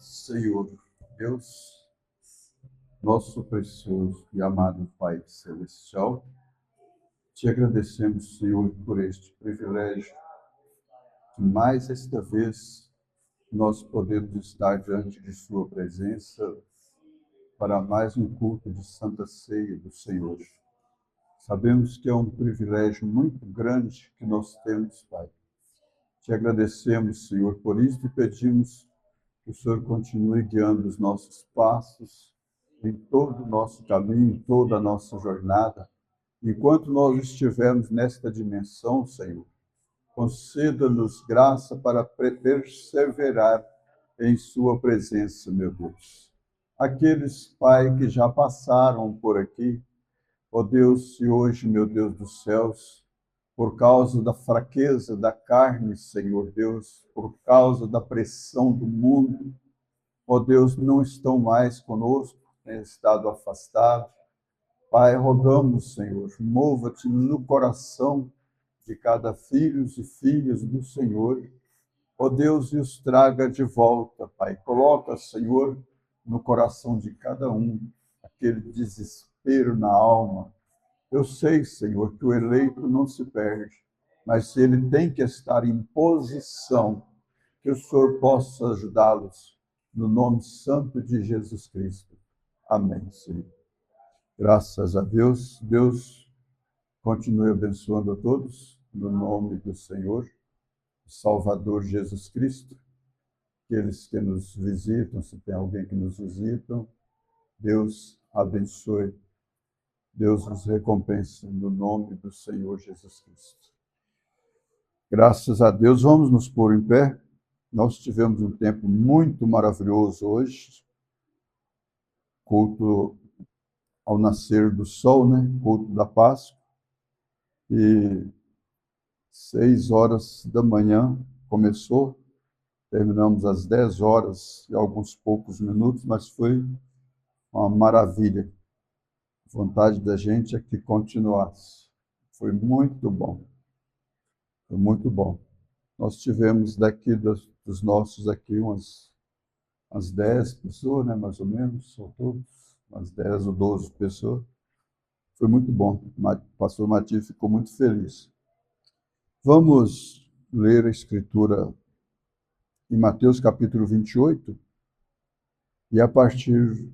Senhor, Deus, nosso precioso e amado Pai Celestial, te agradecemos, Senhor, por este privilégio que mais esta vez nós podemos estar diante de Sua presença para mais um culto de Santa Ceia do Senhor. Sabemos que é um privilégio muito grande que nós temos, Pai. Te agradecemos, Senhor, por isso e pedimos que o Senhor continue guiando os nossos passos em todo o nosso caminho, em toda a nossa jornada. Enquanto nós estivermos nesta dimensão, Senhor, conceda-nos graça para perseverar em Sua presença, meu Deus. Aqueles, Pai, que já passaram por aqui, ó Deus, se hoje, meu Deus dos céus, por causa da fraqueza da carne, Senhor Deus, por causa da pressão do mundo, ó Deus, não estão mais conosco, têm estado afastados. Pai, rogamos, Senhor, mova-te no coração de cada filho e filhas do Senhor, ó Deus, e os traga de volta, Pai. Coloca, Senhor, no coração de cada um aquele desespero na alma. Eu sei, Senhor, que o eleito não se perde, mas ele tem que estar em posição, que o Senhor possa ajudá-los, no nome santo de Jesus Cristo. Amém, Senhor. Graças a Deus. Deus continue abençoando a todos, no nome do Senhor, Salvador Jesus Cristo. Aqueles que nos visitam, se tem alguém que nos visita, Deus abençoe. Deus nos recompensa no nome do Senhor Jesus Cristo. Graças a Deus, vamos nos pôr em pé. Nós tivemos um tempo muito maravilhoso hoje. Culto ao nascer do sol, né? Culto da Páscoa. E 6 horas da manhã começou. Terminamos às 10 horas e alguns poucos minutos, mas foi uma maravilha. A vontade da gente é que continuasse. Foi muito bom. Foi muito bom. Nós tivemos daqui dos nossos aqui umas 10 pessoas, né, mais ou menos, são todos, umas 10 ou 12 pessoas. Foi muito bom. O pastor Matias ficou muito feliz. Vamos ler a Escritura em Mateus capítulo 28, e a partir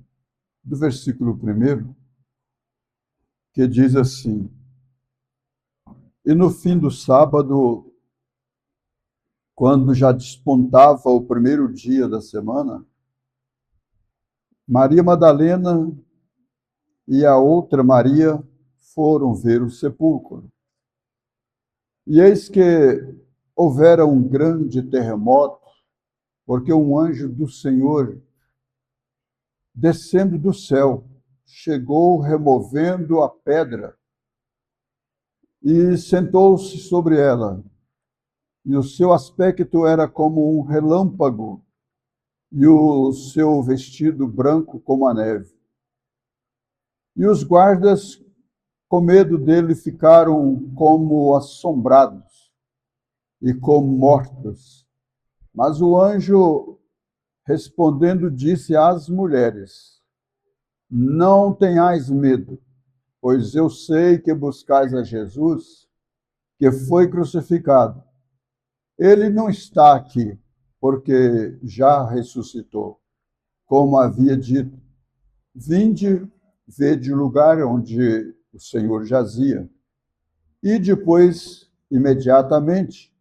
do versículo 1, que diz assim: E no fim do sábado, quando já despontava o primeiro dia da semana, Maria Madalena e a outra Maria foram ver o sepulcro. E eis que houvera um grande terremoto, porque um anjo do Senhor, descendo do céu, chegou removendo a pedra e sentou-se sobre ela. E o seu aspecto era como um relâmpago, e o seu vestido branco como a neve. E os guardas, com medo dele, ficaram como assombrados e como mortos. Mas o anjo, respondendo, disse às mulheres: Não tenhais medo, pois eu sei que buscais a Jesus, que foi crucificado. Ele não está aqui, porque já ressuscitou, como havia dito. Vinde, vede o lugar onde o Senhor jazia. E depois, imediatamente,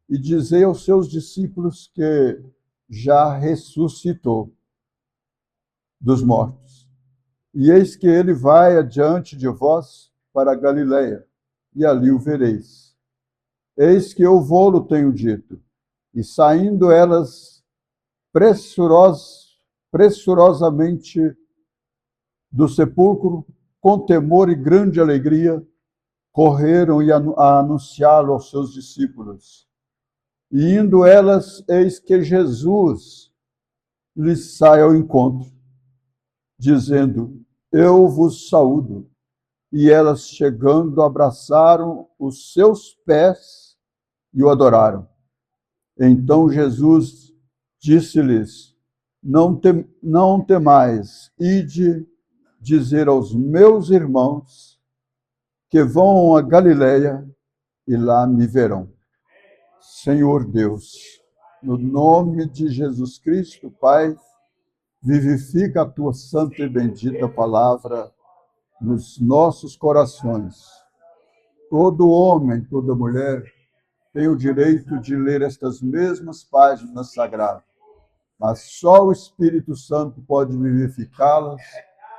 e dizei aos seus discípulos que já ressuscitou dos mortos. E eis que ele vai adiante de vós para a Galileia, e ali o vereis. Eis que eu vou-lo tenho dito. E saindo elas pressurosamente do sepulcro, com temor e grande alegria, correram a anunciá-lo aos seus discípulos. E indo elas, eis que Jesus lhes sai ao encontro, dizendo: Eu vos saúdo. E elas, chegando, abraçaram os seus pés e o adoraram. Então Jesus disse-lhes: não temais, ide dizer aos meus irmãos que vão a Galileia e lá me verão. Senhor Deus, no nome de Jesus Cristo, Pai, vivifica a tua santa e bendita palavra nos nossos corações. Todo homem, toda mulher tem o direito de ler estas mesmas páginas sagradas, mas só o Espírito Santo pode vivificá-las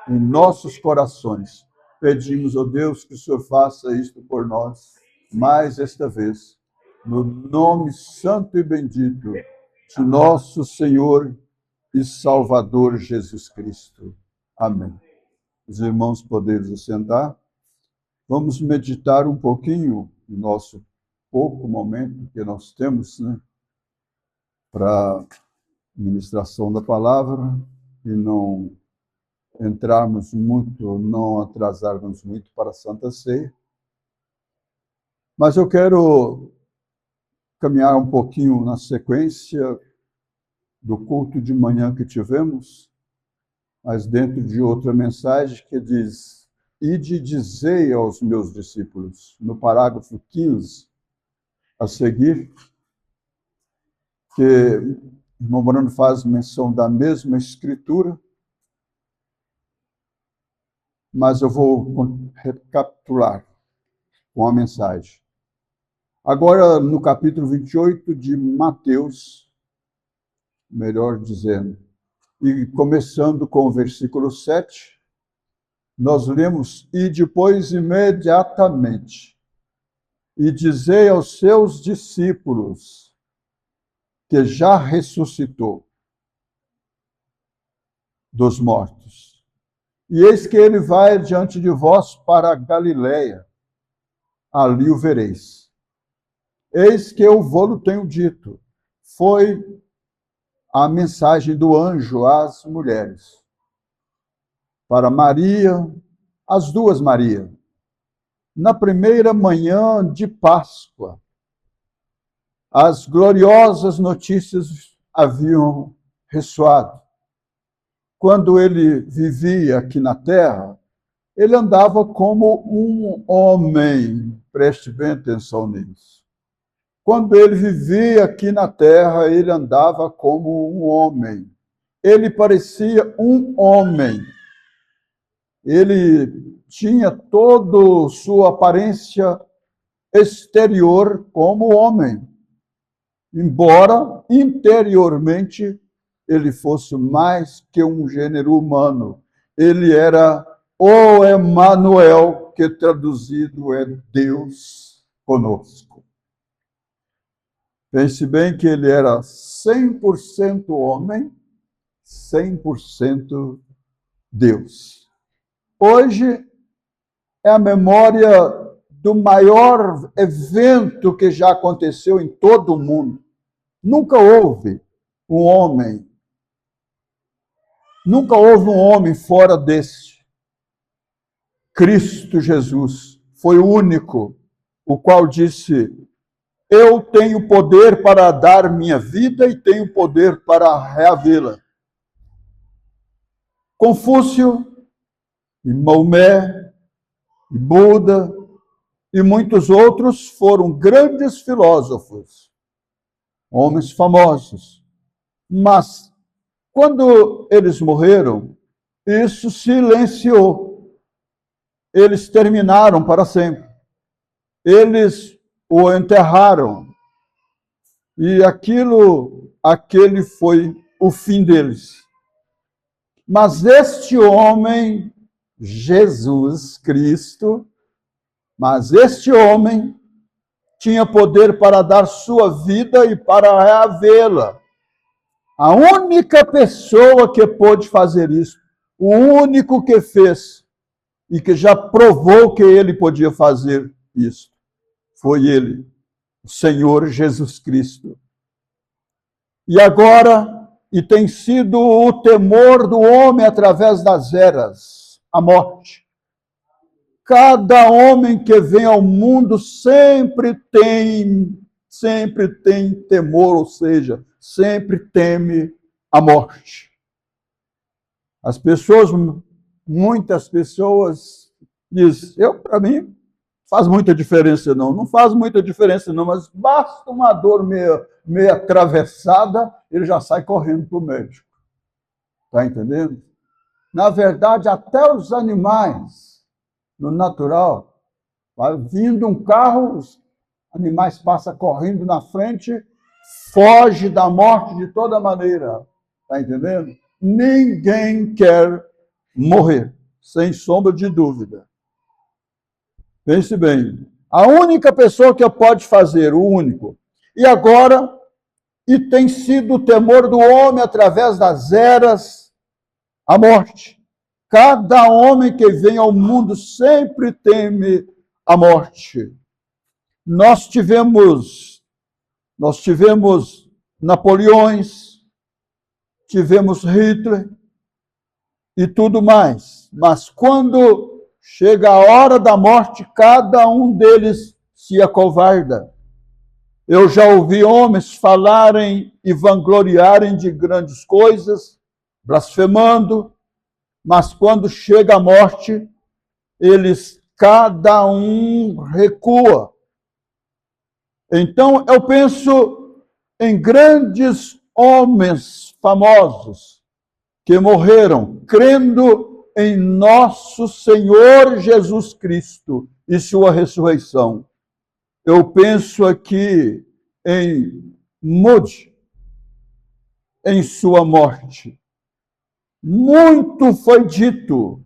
em nossos corações. Pedimos, ó Deus, que o Senhor faça isto por nós, mais esta vez, no nome santo e bendito de nosso Senhor e Salvador Jesus Cristo. Amém. Os irmãos podem assentar. Vamos meditar um pouquinho no nosso pouco momento que nós temos, né, para ministração da palavra e não entrarmos muito, não atrasarmos muito para a Santa Ceia. Mas eu quero caminhar um pouquinho na sequência do culto de manhã que tivemos, mas dentro de outra mensagem que diz: ide dizei aos meus discípulos, no parágrafo 15, a seguir, que o irmão Bruno faz menção da mesma escritura, mas eu vou recapitular com a mensagem. Agora, no capítulo 28 de Mateus, melhor dizendo, e começando com o versículo 7, nós lemos: e depois imediatamente, e dizei aos seus discípulos que já ressuscitou dos mortos. E eis que ele vai diante de vós para a Galileia, ali o vereis. Eis que eu vou-lo tenho dito. Foi a mensagem do anjo às mulheres. Para Maria, as duas Maria, na primeira manhã de Páscoa, as gloriosas notícias haviam ressoado. Quando ele vivia aqui na terra, ele andava como um homem. Preste bem atenção nisso. Quando ele vivia aqui na terra, ele andava como um homem. Ele parecia um homem. Ele tinha toda sua aparência exterior como homem, embora interiormente ele fosse mais que um gênero humano. Ele era o Emanuel, que traduzido é Deus conosco. Pense bem que ele era 100% homem, 100% Deus. Hoje é a memória do maior evento que já aconteceu em todo o mundo. Nunca houve um homem fora deste. Cristo Jesus foi o único, o qual disse: eu tenho poder para dar minha vida e tenho poder para reavê-la. Confúcio, e Maomé, e Buda, e muitos outros foram grandes filósofos, homens famosos. Mas, quando eles morreram, isso silenciou. Eles terminaram para sempre. Eles o enterraram. E aquele foi o fim deles. Mas este homem, Jesus Cristo, tinha poder para dar sua vida e para reavê-la. A única pessoa que pôde fazer isso, o único que fez e que já provou que ele podia fazer isso, foi ele, o Senhor Jesus Cristo. E agora, e tem sido o temor do homem através das eras, a morte. Cada homem que vem ao mundo sempre tem temor, ou seja, sempre teme a morte. As pessoas, muitas pessoas dizem, para mim, faz muita diferença não. Não faz muita diferença não, mas basta uma dor meio atravessada, ele já sai correndo para o médico. Está entendendo? Na verdade, até os animais, no natural, vai vindo um carro, os animais passam correndo na frente, foge da morte de toda maneira. Está entendendo? Ninguém quer morrer, sem sombra de dúvida. Pense bem, a única pessoa que pode fazer, o único, e agora, e tem sido o temor do homem através das eras, a morte. Cada homem que vem ao mundo sempre teme a morte. Nós tivemos Napoleões, tivemos Hitler e tudo mais. Mas quando chega a hora da morte, cada um deles se acovarda. Eu já ouvi homens falarem e vangloriarem de grandes coisas, blasfemando, mas quando chega a morte, cada um recua. Então, eu penso em grandes homens famosos que morreram crendo em nosso Senhor Jesus Cristo e sua ressurreição. Eu penso aqui em Moody, em sua morte. Muito foi dito.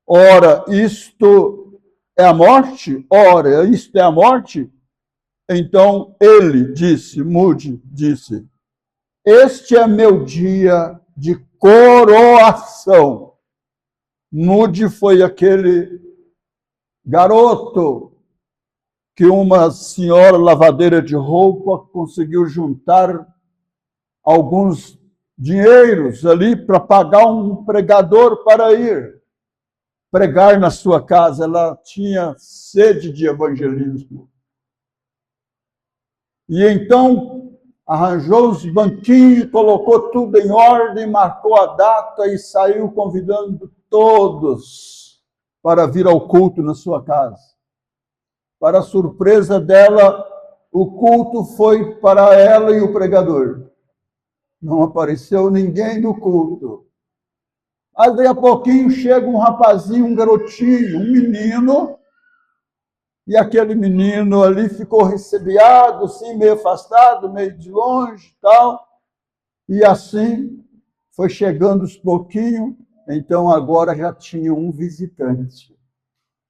Ora, isto é a morte? Ora, isto é a morte? Então ele disse, Moody disse, este é meu dia de coroação. Moody foi aquele garoto que uma senhora lavadeira de roupa conseguiu juntar alguns dinheiros ali para pagar um pregador para ir pregar na sua casa. Ela tinha sede de evangelismo. E então arranjou os banquinhos, colocou tudo em ordem, marcou a data e saiu convidando todos para vir ao culto na sua casa. Para a surpresa dela, o culto foi para ela e o pregador. Não apareceu ninguém no culto. Mas daí a pouquinho chega um rapazinho, um garotinho, um menino, e aquele menino ali ficou recebiado, assim, meio afastado, meio de longe e tal. E assim foi chegando aos pouquinhos, então agora já tinha um visitante.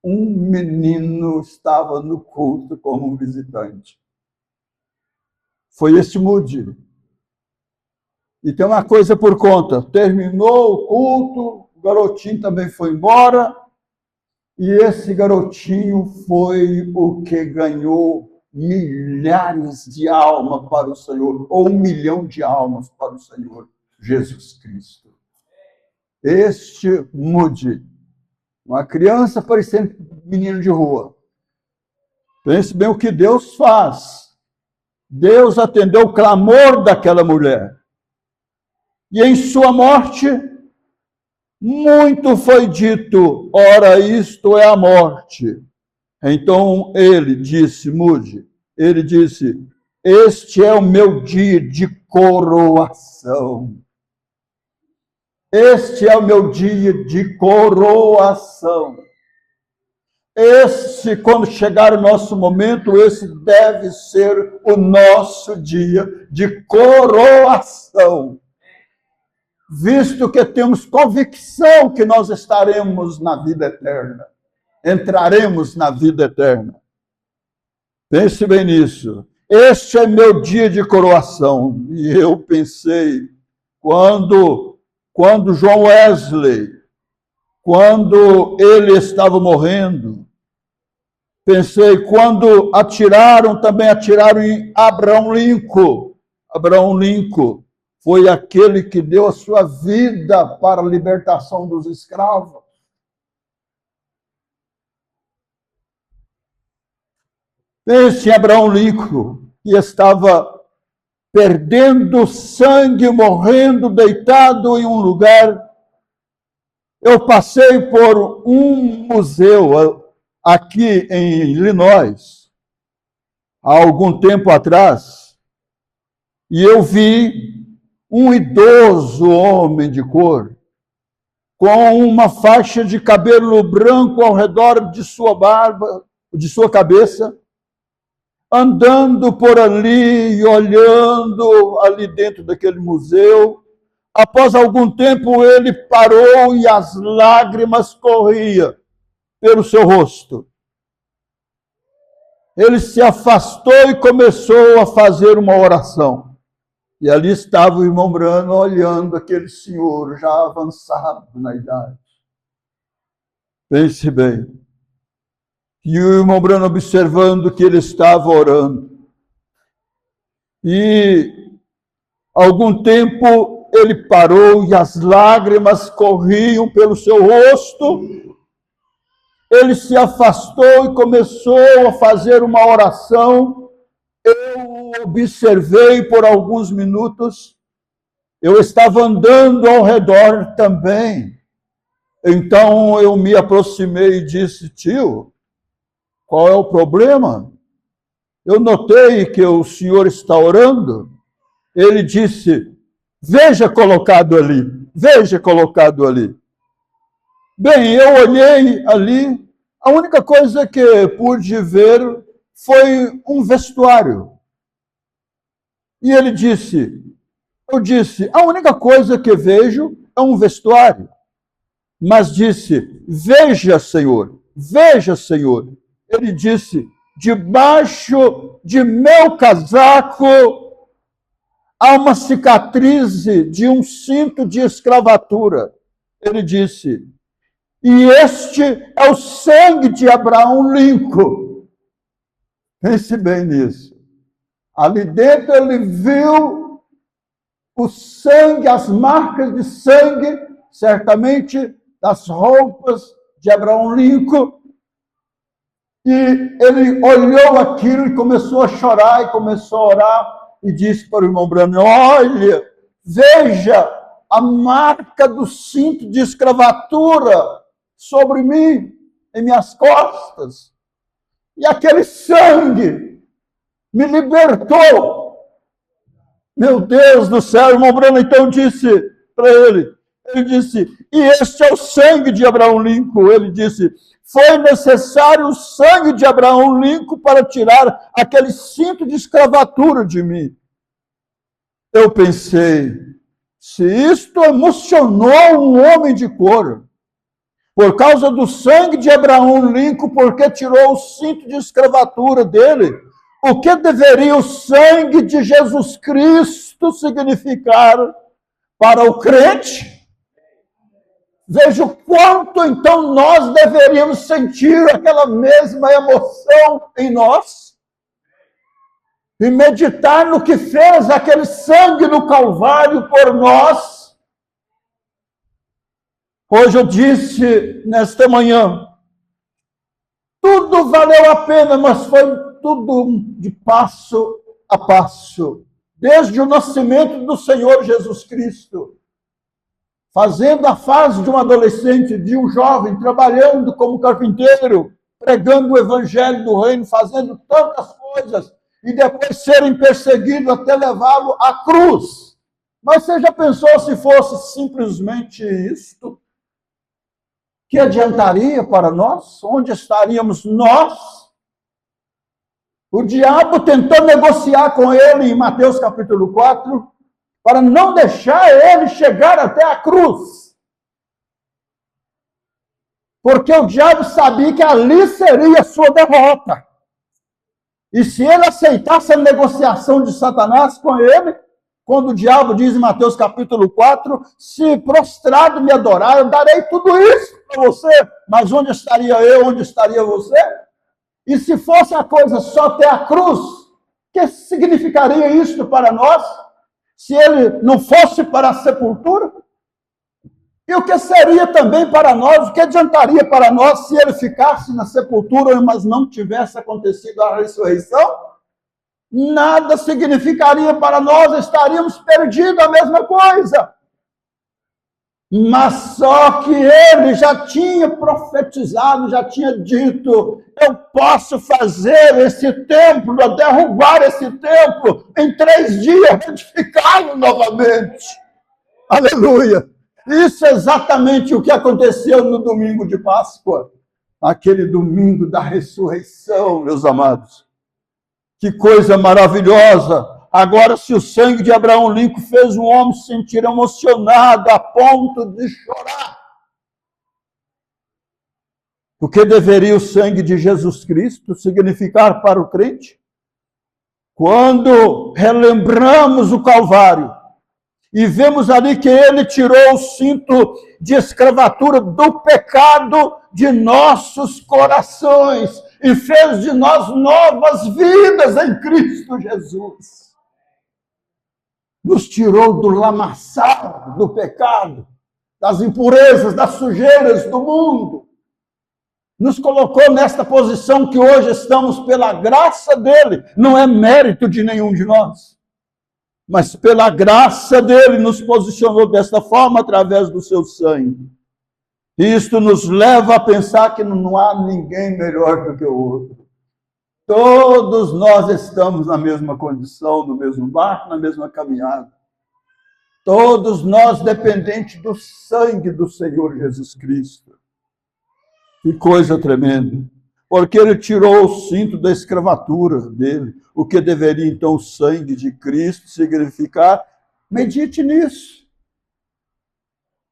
Um menino estava no culto como um visitante. Foi este Moody. E tem uma coisa por conta. Terminou o culto, o garotinho também foi embora, e esse garotinho foi o que ganhou milhares de almas para o Senhor, ou 1 milhão de almas para o Senhor Jesus Cristo. Este Moody, uma criança parecendo menino de rua. Pense bem o que Deus faz. Deus atendeu o clamor daquela mulher. E em sua morte, muito foi dito, ora, isto é a morte. Então ele disse, Moody, ele disse, este é o meu dia de coroação. Este é o meu dia de coroação. Esse, quando chegar o nosso momento, esse deve ser o nosso dia de coroação. Visto que temos convicção que nós estaremos na vida eterna. Entraremos na vida eterna. Pense bem nisso. Este é meu dia de coroação. E eu pensei, quando John Wesley, quando ele estava morrendo, pensei, quando também atiraram em Abraham Lincoln. Abraham Lincoln foi aquele que deu a sua vida para a libertação dos escravos. Pense em Abraham Lincoln, que estava perdendo sangue, morrendo, deitado em um lugar, Eu passei por um museu aqui em Illinois, há algum tempo atrás, e eu vi um idoso homem de cor, com uma faixa de cabelo branco ao redor de sua barba, de sua cabeça, andando por ali e olhando ali dentro daquele museu. Após algum tempo, ele parou e as lágrimas corriam pelo seu rosto. Ele se afastou e começou a fazer uma oração. E ali estava o irmão Brano olhando aquele senhor já avançado na idade. Pense bem. E o irmão Brano observando que ele estava orando. E algum tempo ele parou e as lágrimas corriam pelo seu rosto. Ele se afastou e começou a fazer uma oração. Eu observei por alguns minutos. Eu estava andando ao redor também. Então eu me aproximei e disse: tio, qual é o problema? Eu notei que o senhor está orando. Ele disse: veja colocado ali, veja colocado ali. Bem, eu olhei ali, a única coisa que pude ver foi um vestuário. E ele disse, eu disse, a única coisa que vejo é um vestuário. Mas disse, veja, Senhor, veja, Senhor. Ele disse, debaixo de meu casaco há uma cicatriz de um cinto de escravatura. Ele disse, e este é o sangue de Abraão Lincoln. Pense bem nisso. Ali dentro ele viu o sangue, as marcas de sangue, certamente das roupas de Abraão Lincoln. E ele olhou aquilo e começou a chorar e começou a orar e disse para o irmão Brano, olha, veja a marca do cinto de escravatura sobre mim, em minhas costas. E aquele sangue me libertou. Meu Deus do céu, o irmão Brano então disse para ele disse, e este é o sangue de Abraão Lincoln. Ele disse, foi necessário o sangue de Abraão Lincoln para tirar aquele cinto de escravatura de mim. Eu pensei, se isto emocionou um homem de cor, por causa do sangue de Abraão Lincoln, porque tirou o cinto de escravatura dele, o que deveria o sangue de Jesus Cristo significar para o crente? Veja o quanto, então, nós deveríamos sentir aquela mesma emoção em nós e meditar no que fez aquele sangue no Calvário por nós. Hoje eu disse, nesta manhã, tudo valeu a pena, mas foi tudo de passo a passo. Desde o nascimento do Senhor Jesus Cristo, fazendo a fase de um adolescente, de um jovem, trabalhando como carpinteiro, pregando o evangelho do reino, fazendo tantas coisas, e depois serem perseguidos até levá-lo à cruz. Mas você já pensou se fosse simplesmente isto? Que adiantaria para nós? Onde estaríamos nós? O diabo tentou negociar com ele em Mateus capítulo 4, para não deixar ele chegar até a cruz. Porque o diabo sabia que ali seria a sua derrota. E se ele aceitasse a negociação de Satanás com ele, quando o diabo diz em Mateus capítulo 4, se prostrado me adorar, eu darei tudo isso para você. Mas onde estaria eu, onde estaria você? E se fosse a coisa só até a cruz, o que significaria isto para nós? Se ele não fosse para a sepultura? E o que seria também para nós, o que adiantaria para nós se ele ficasse na sepultura, mas não tivesse acontecido a ressurreição? Nada significaria para nós, estaríamos perdidos a mesma coisa. Mas só que ele já tinha profetizado, já tinha dito: eu posso fazer esse templo, derrubar esse templo em 3 dias, edificá-lo novamente. Aleluia! Isso é exatamente o que aconteceu no domingo de Páscoa, aquele domingo da ressurreição, meus amados. Que coisa maravilhosa! Agora, se o sangue de Abraão Lincoln fez um homem se sentir emocionado a ponto de chorar, o que deveria o sangue de Jesus Cristo significar para o crente? Quando relembramos o Calvário e vemos ali que ele tirou o cinto de escravatura do pecado de nossos corações e fez de nós novas vidas em Cristo Jesus. Nos tirou do lamaçal do pecado, das impurezas, das sujeiras do mundo. Nos colocou nesta posição que hoje estamos pela graça dele. Não é mérito de nenhum de nós, mas pela graça dele nos posicionou desta forma através do seu sangue. E isto nos leva a pensar que não há ninguém melhor do que o outro. Todos nós estamos na mesma condição, no mesmo barco, na mesma caminhada. Todos nós dependentes do sangue do Senhor Jesus Cristo. Que coisa tremenda. Porque ele tirou o cinto da escravatura dele. O que deveria, então, o sangue de Cristo significar? Medite nisso.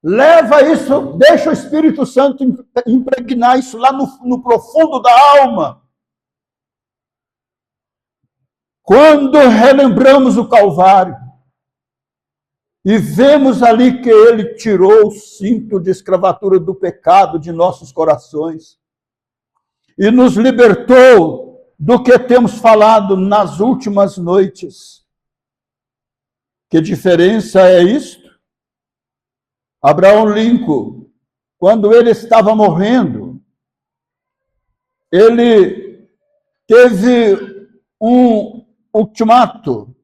Leva isso, deixa o Espírito Santo impregnar isso lá no profundo da alma. Quando relembramos o Calvário e vemos ali que ele tirou o cinto de escravatura do pecado de nossos corações e nos libertou do que temos falado nas últimas noites. Que diferença é isto? Abraão Lincoln, quando ele estava morrendo, ele teve um ultimato.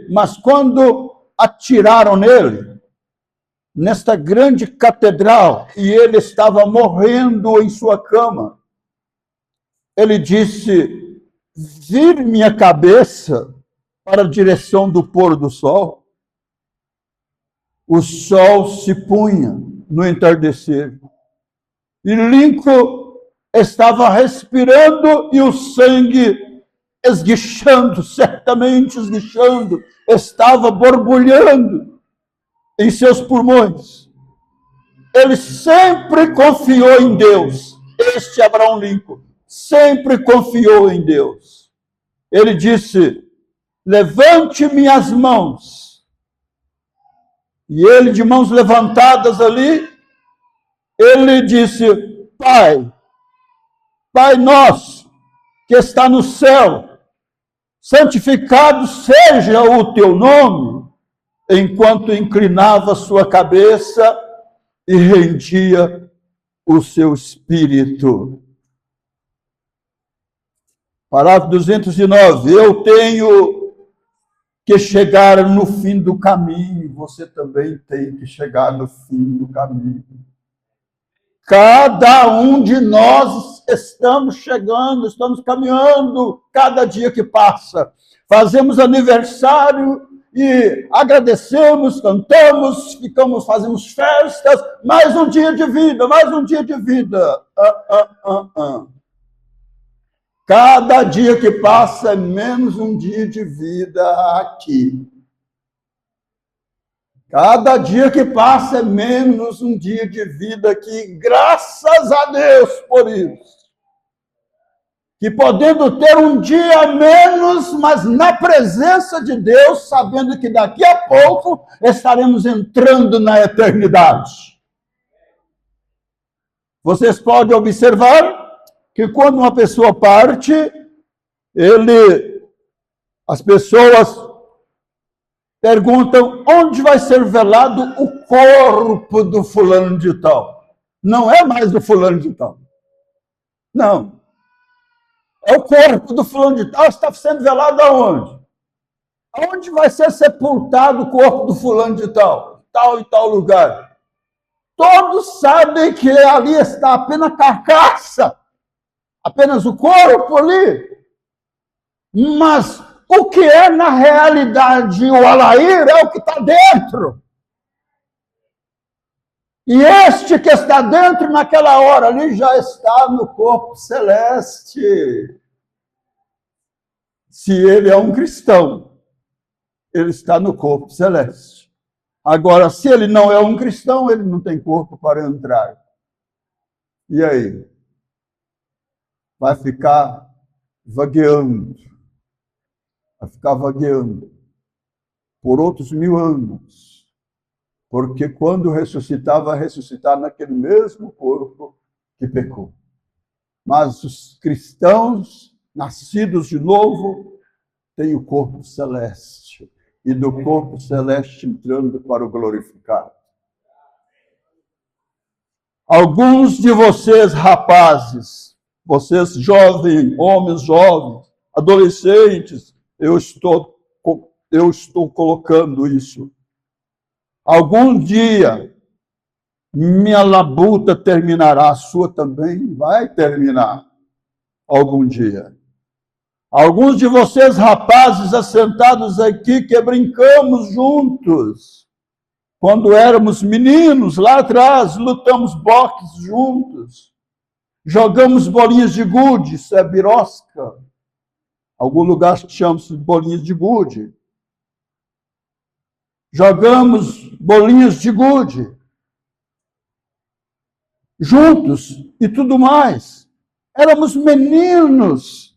Mas quando atiraram nele, nesta grande catedral, e ele estava morrendo em sua cama, ele disse: vire minha cabeça para a direção do pôr do sol. O sol se punha no entardecer. E Lincoln estava respirando e o sangue esguichando, certamente esguichando, estava borbulhando em seus pulmões. Ele sempre confiou em Deus. Este Abraão Lincoln sempre confiou em Deus. Ele disse: levante minhas mãos. E ele, de mãos levantadas ali, ele disse: Pai, Pai nosso, que está no céu, santificado seja o teu nome, enquanto inclinava sua cabeça e rendia o seu espírito. Parágrafo 209. Eu tenho que chegar no fim do caminho, você também tem que chegar no fim do caminho. Cada um de nós estamos chegando, estamos caminhando cada dia que passa. Fazemos aniversário e agradecemos, cantamos, fazemos festas, mais um dia de vida, mais um dia de vida. Cada dia que passa é menos um dia de vida aqui. Cada dia que passa é menos um dia de vida aqui. Graças a Deus por isso. Que podendo ter um dia a menos, mas na presença de Deus, sabendo que daqui a pouco estaremos entrando na eternidade. Vocês podem observar que quando uma pessoa parte, as pessoas perguntam onde vai ser velado o corpo do fulano de tal. Não é mais do fulano de tal. Não. É o corpo do fulano de tal, está sendo velado aonde? Aonde vai ser sepultado o corpo do fulano de tal? tal e tal lugar. Todos sabem que ali está apenas carcaça, apenas o corpo ali. Mas o que é na realidade o Alair é o que está dentro. E este que está dentro naquela hora ali já está no corpo celeste. Se ele é um cristão, ele está no corpo celeste. Agora, se ele não é um cristão, ele não tem corpo para entrar. E aí? Vai ficar vagueando. Vai ficar vagueando por outros 1000 anos. Porque quando ressuscitar, vai ressuscitar naquele mesmo corpo que pecou. Mas os cristãos, nascidos de novo, têm o corpo celeste. E do corpo celeste entrando para o glorificado. Alguns de vocês, rapazes, vocês jovens, homens jovens, adolescentes, eu estou colocando isso. Algum dia, minha labuta terminará, a sua também vai terminar. Algum dia. Alguns de vocês, rapazes, assentados aqui, que brincamos juntos. Quando éramos meninos, lá atrás, lutamos boxe juntos. Jogamos bolinhas de gude, isso é birosca. Algum lugar chama-se bolinhas de gude. Jogamos bolinhas de gude. Juntos e tudo mais. Éramos meninos.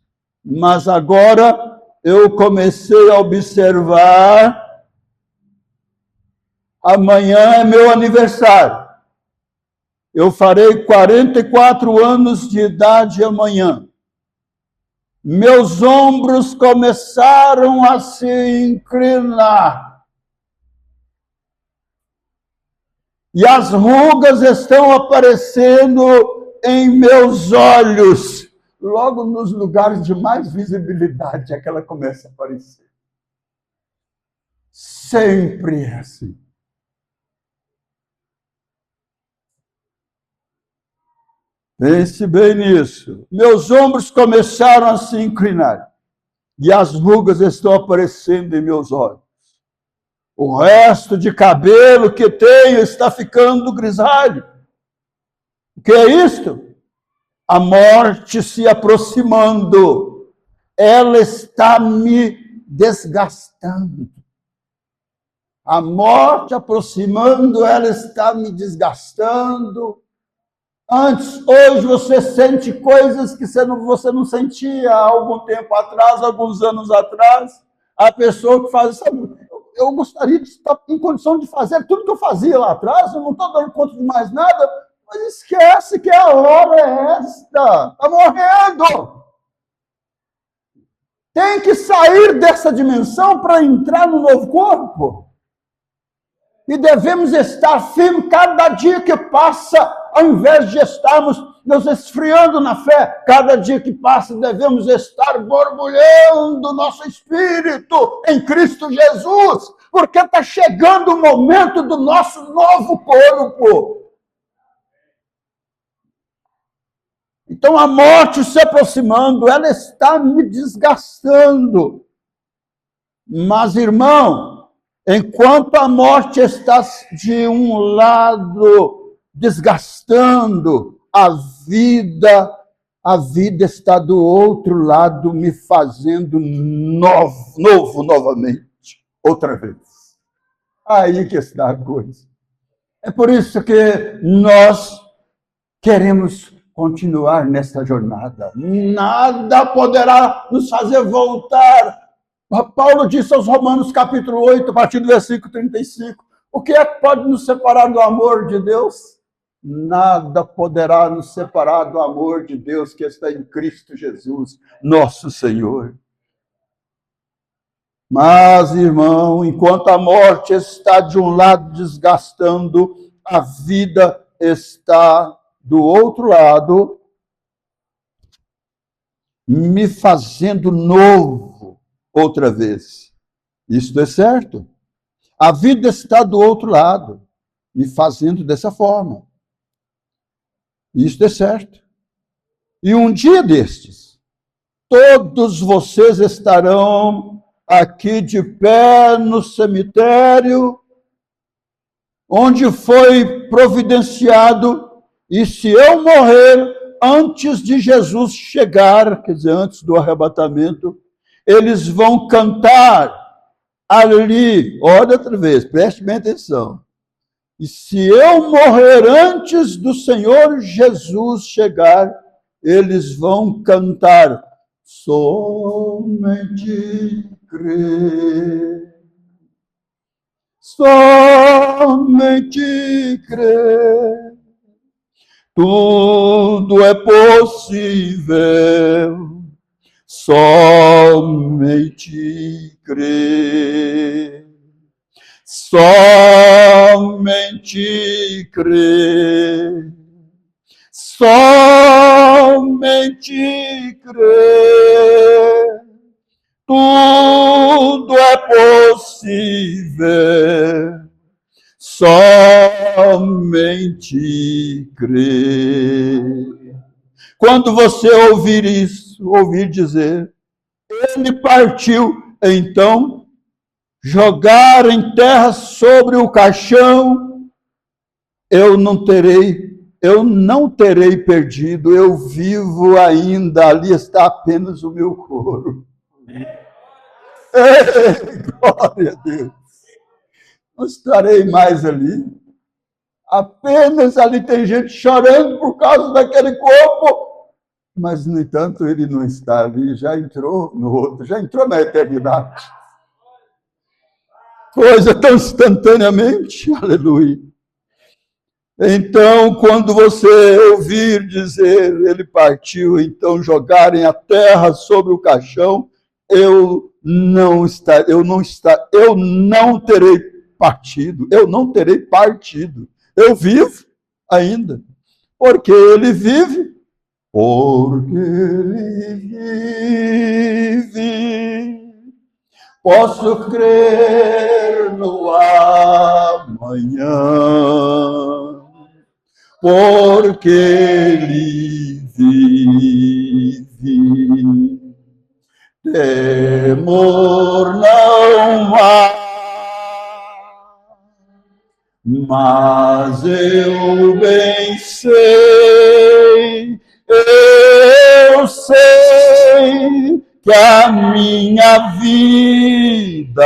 Mas agora eu comecei a observar. Amanhã é meu aniversário. Eu farei 44 anos de idade amanhã. Meus ombros começaram a se inclinar. E as rugas estão aparecendo em meus olhos. Logo nos lugares de mais visibilidade é que ela começa a aparecer. Sempre é assim. Pense bem nisso. Meus ombros começaram a se inclinar. E as rugas estão aparecendo em meus olhos. O resto de cabelo que tenho está ficando grisalho. O que é isto? A morte se aproximando. Ela está me desgastando. A morte aproximando, ela está me desgastando. Antes, hoje, você sente coisas que você não sentia há algum tempo atrás, alguns anos atrás. A pessoa que faz, sabe, eu gostaria de estar em condição de fazer tudo que eu fazia lá atrás, eu não estou dando conta de mais nada, mas esquece que a hora é esta, está morrendo. Tem que sair dessa dimensão para entrar no novo corpo. E devemos estar firmes cada dia que passa, ao invés de estarmos nos esfriando na fé. Cada dia que passa, devemos estar borbulhando nosso espírito em Cristo Jesus, porque está chegando o momento do nosso novo corpo. Então, a morte se aproximando, ela está me desgastando. Mas, irmão, enquanto a morte está de um lado desgastando, a vida está do outro lado me fazendo novo novamente, outra vez. Aí que está a coisa. É por isso que nós queremos continuar nessa jornada. Nada poderá nos fazer voltar. Paulo disse aos Romanos, capítulo 8, a partir do versículo 35, o que é que pode nos separar do amor de Deus? Nada poderá nos separar do amor de Deus que está em Cristo Jesus, nosso Senhor. Mas, irmão, enquanto a morte está de um lado desgastando, a vida está do outro lado, me fazendo novo outra vez. Isto é certo. A vida está do outro lado, me fazendo dessa forma. Isto é certo. E um dia destes, todos vocês estarão aqui de pé no cemitério, onde foi providenciado, e se eu morrer antes de Jesus chegar, quer dizer, antes do arrebatamento, eles vão cantar ali, olha outra vez, preste bem atenção. E se eu morrer antes do Senhor Jesus chegar, eles vão cantar, somente crer, somente crer, tudo é possível, somente crer, somente crer, somente crer, tudo é possível, somente crer. Quando você ouvir isso, ouvir dizer, ele partiu, então jogar em terra sobre o caixão, eu não terei perdido, eu vivo ainda, ali está apenas o meu couro. Ei, glória a Deus! Não estarei mais ali. Apenas ali tem gente chorando por causa daquele corpo, mas, no entanto, ele não está ali, já entrou no outro, já entrou na eternidade. Coisa tão instantaneamente, aleluia. Então, quando você ouvir dizer, ele partiu, então jogarem a terra sobre o caixão, eu não terei partido, eu não terei partido. Eu vivo ainda, porque ele vive, posso crer no amanhã, porque ele vive. Temor não há, mas eu bem sei, eu sei que a minha vida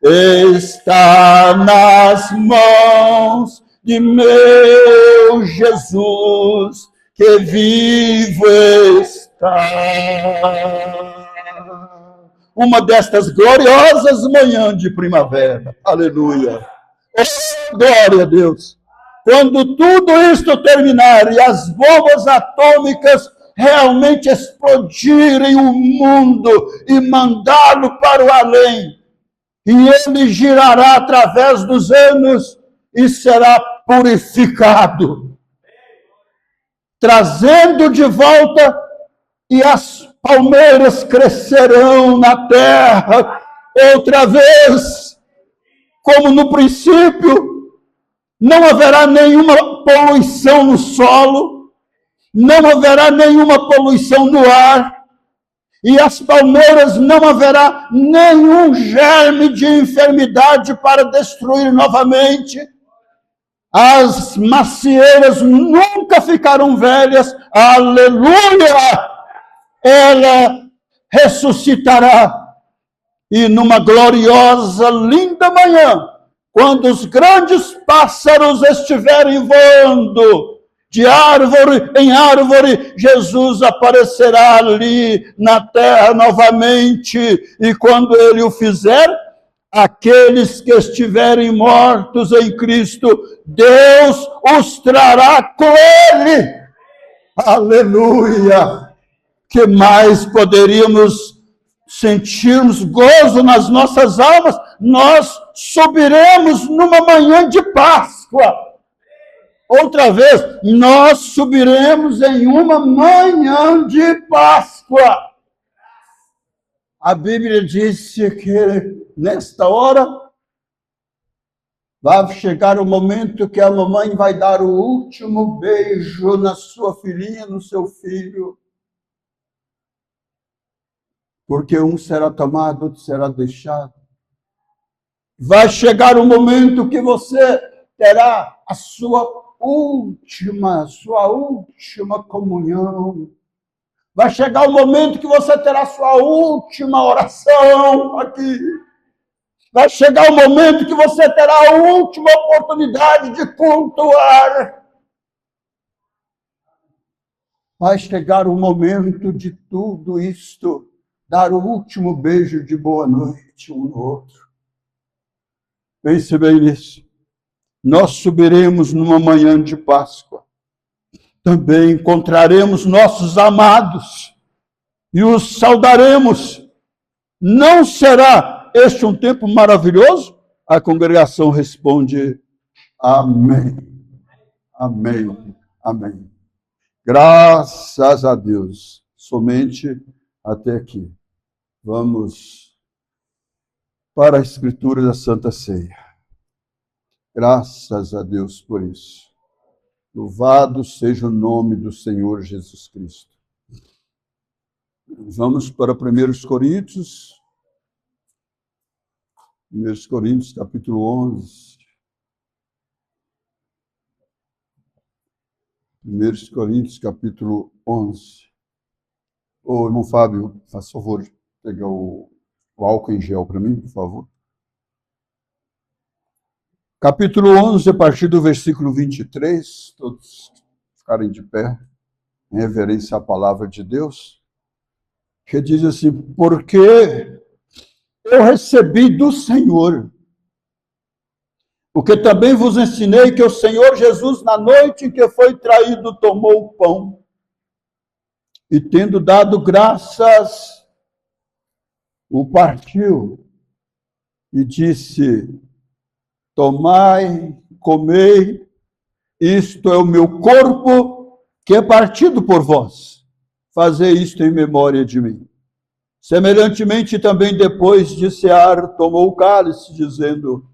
está nas mãos de meu Jesus, que vivo está. Uma destas gloriosas manhãs de primavera. Aleluia. Glória a Deus. Quando tudo isto terminar e as bombas atômicas realmente explodirem o mundo e mandá-lo para o além, e ele girará através dos anos e será purificado, trazendo de volta, e as palmeiras crescerão na terra outra vez, como no princípio. Não haverá nenhuma poluição no solo, não haverá nenhuma poluição no ar, e as palmeiras não haverá nenhum germe de enfermidade para destruir novamente. As macieiras nunca ficarão velhas, aleluia! Ela ressuscitará, e numa gloriosa, linda manhã, quando os grandes pássaros estiverem voando de árvore em árvore, Jesus aparecerá ali na terra novamente, e quando ele o fizer, aqueles que estiverem mortos em Cristo, Deus os trará com ele. Aleluia! Que mais poderíamos sentirmos gozo nas nossas almas? Nós subiremos numa manhã de Páscoa. Outra vez, nós subiremos em uma manhã de Páscoa. A Bíblia disse que nesta hora vai chegar o momento que a mamãe vai dar o último beijo na sua filhinha, no seu filho. Porque um será tomado, outro será deixado. Vai chegar o momento que você terá a sua última comunhão. Vai chegar o momento que você terá a sua última oração aqui. Vai chegar o momento que você terá a última oportunidade de cultuar. Vai chegar o momento de tudo isto, dar o último beijo de boa noite um no outro. Pense bem nisso. Nós subiremos numa manhã de Páscoa. Também encontraremos nossos amados e os saudaremos. Não será este um tempo maravilhoso? A congregação responde: amém, amém, amém. Graças a Deus. Somente até aqui. Vamos para a Escritura da Santa Ceia. Graças a Deus por isso. Louvado seja o nome do Senhor Jesus Cristo. Vamos para 1 Coríntios. 1 Coríntios, capítulo 11. 1 Coríntios, capítulo 11. Ô, irmão Fábio, faz favor, pegar o álcool em gel para mim, por favor. Capítulo 11, a partir do versículo 23, todos ficarem de pé, em reverência à palavra de Deus, que diz assim: porque eu recebi do Senhor, o que também vos ensinei, que o Senhor Jesus, na noite em que foi traído, tomou o pão, e tendo dado graças, o partiu, e disse: tomai, comei, isto é o meu corpo, que é partido por vós. Fazei isto em memória de mim. Semelhantemente, também depois de cear, tomou o cálice, dizendo: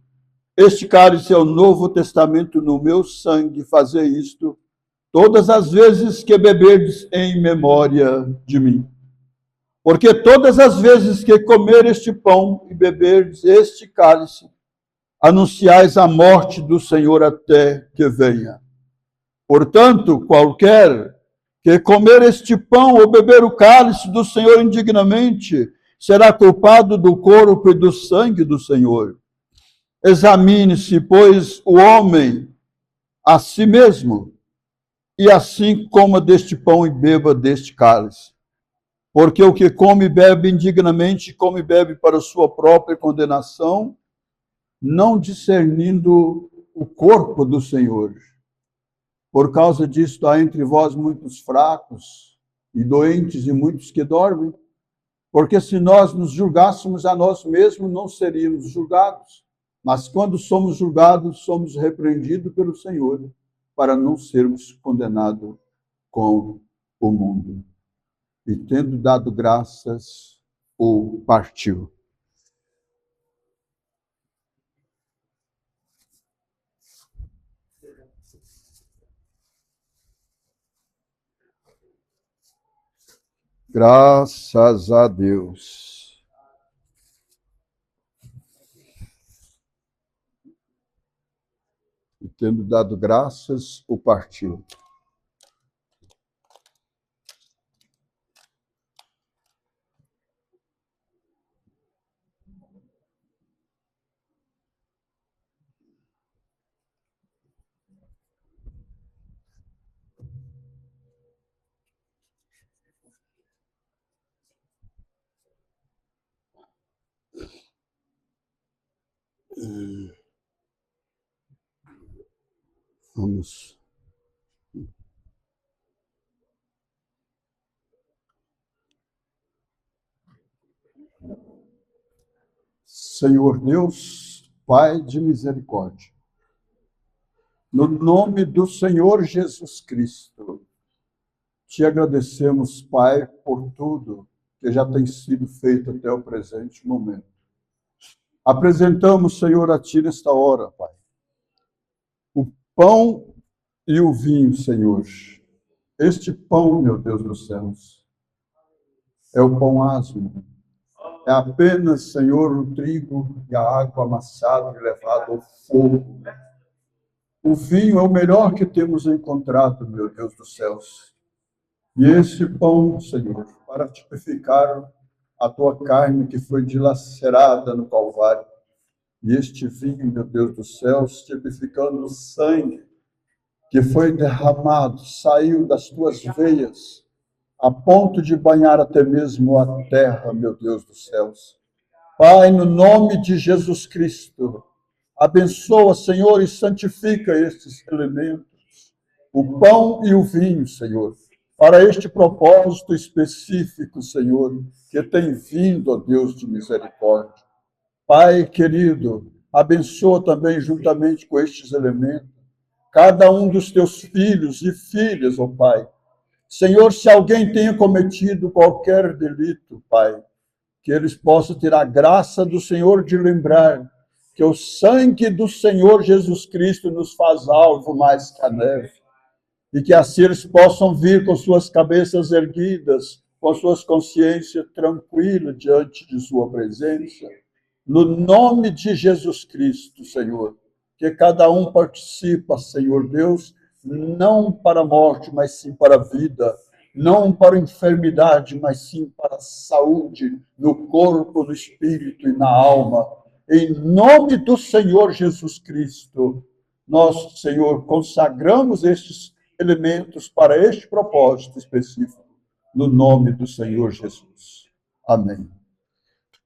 este cálice é o novo testamento no meu sangue. Fazei isto todas as vezes que beberdes em memória de mim. Porque todas as vezes que comer este pão e beberdes este cálice, anunciais a morte do Senhor até que venha. Portanto, qualquer que comer este pão ou beber o cálice do Senhor indignamente, será culpado do corpo e do sangue do Senhor. Examine-se, pois, o homem a si mesmo, e assim coma deste pão e beba deste cálice. Porque o que come e bebe indignamente, come e bebe para sua própria condenação, não discernindo o corpo do Senhor. Por causa disto, há entre vós muitos fracos e doentes e muitos que dormem, porque se nós nos julgássemos a nós mesmos, não seríamos julgados. Mas quando somos julgados, somos repreendidos pelo Senhor, para não sermos condenados com o mundo. E tendo dado graças, o partiu. Graças a Deus. E tendo dado graças, o partiu. Vamos. Senhor Deus, Pai de misericórdia, no nome do Senhor Jesus Cristo, te agradecemos, Pai, por tudo que já tem sido feito até o presente momento. Apresentamos, Senhor, a Ti nesta hora, Pai, o pão e o vinho, Senhor. Este pão, meu Deus dos céus, é o pão asmo. É apenas, Senhor, o trigo e a água amassado e levado ao fogo. O vinho é o melhor que temos encontrado, meu Deus dos céus. E este pão, Senhor, para tipificar a Tua carne que foi dilacerada no Calvário. E este vinho, meu Deus dos céus, tipificando o sangue que foi derramado, saiu das Tuas veias, a ponto de banhar até mesmo a terra, meu Deus dos céus. Pai, no nome de Jesus Cristo, abençoa, Senhor, e santifica estes elementos, o pão e o vinho, Senhor, para este propósito específico, Senhor, que tem vindo, ó Deus de misericórdia. Pai querido, abençoa também, juntamente com estes elementos, cada um dos teus filhos e filhas, ó Pai. Senhor, se alguém tenha cometido qualquer delito, Pai, que eles possam ter a graça do Senhor de lembrar que o sangue do Senhor Jesus Cristo nos faz alvo mais que a neve, e que assim eles possam vir com suas cabeças erguidas, com suas consciências tranquilas diante de sua presença. No nome de Jesus Cristo, Senhor, que cada um participa, Senhor Deus, não para a morte, mas sim para a vida, não para a enfermidade, mas sim para a saúde, no corpo, no espírito e na alma. Em nome do Senhor Jesus Cristo, nós, Senhor, consagramos estes elementos para este propósito específico, no nome do Senhor Jesus. Amém.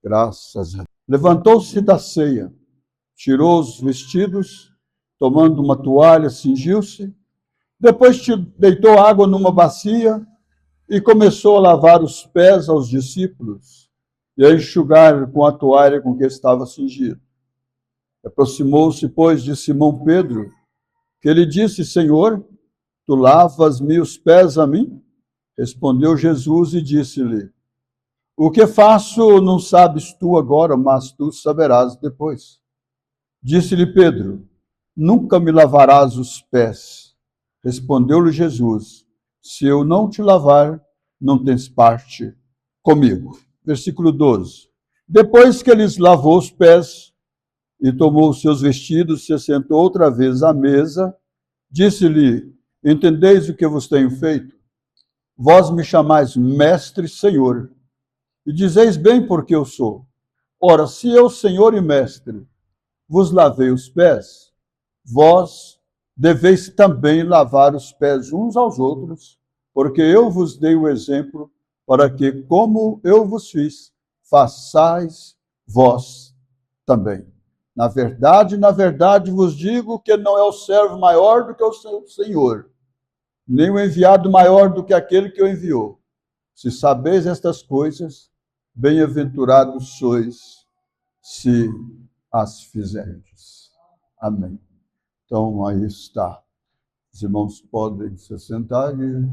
Graças a Deus. Levantou-se da ceia, tirou os vestidos, tomando uma toalha, cingiu-se, depois deitou água numa bacia e começou a lavar os pés aos discípulos e a enxugar com a toalha com que estava cingido. Aproximou-se, pois, de Simão Pedro, que lhe disse: Senhor, tu lavas-me os pés a mim? Respondeu Jesus e disse-lhe: o que faço não sabes tu agora, mas tu saberás depois. Disse-lhe Pedro: nunca me lavarás os pés. Respondeu-lhe Jesus: se eu não te lavar, não tens parte comigo. Versículo 12. Depois que lhes lavou os pés e tomou os seus vestidos, se assentou outra vez à mesa, disse-lhe: entendeis o que vos tenho feito? Vós me chamais mestre, Senhor, e dizeis bem porque eu sou. Ora, se eu, Senhor e mestre, vos lavei os pés, vós deveis também lavar os pés uns aos outros, porque eu vos dei o exemplo para que, como eu vos fiz, façais vós também. Na verdade vos digo que não é o servo maior do que o seu Senhor, nem o enviado maior do que aquele que o enviou. Se sabeis estas coisas, bem-aventurados sois se as fizerdes. Amém. Então, aí está. Os irmãos podem se sentar e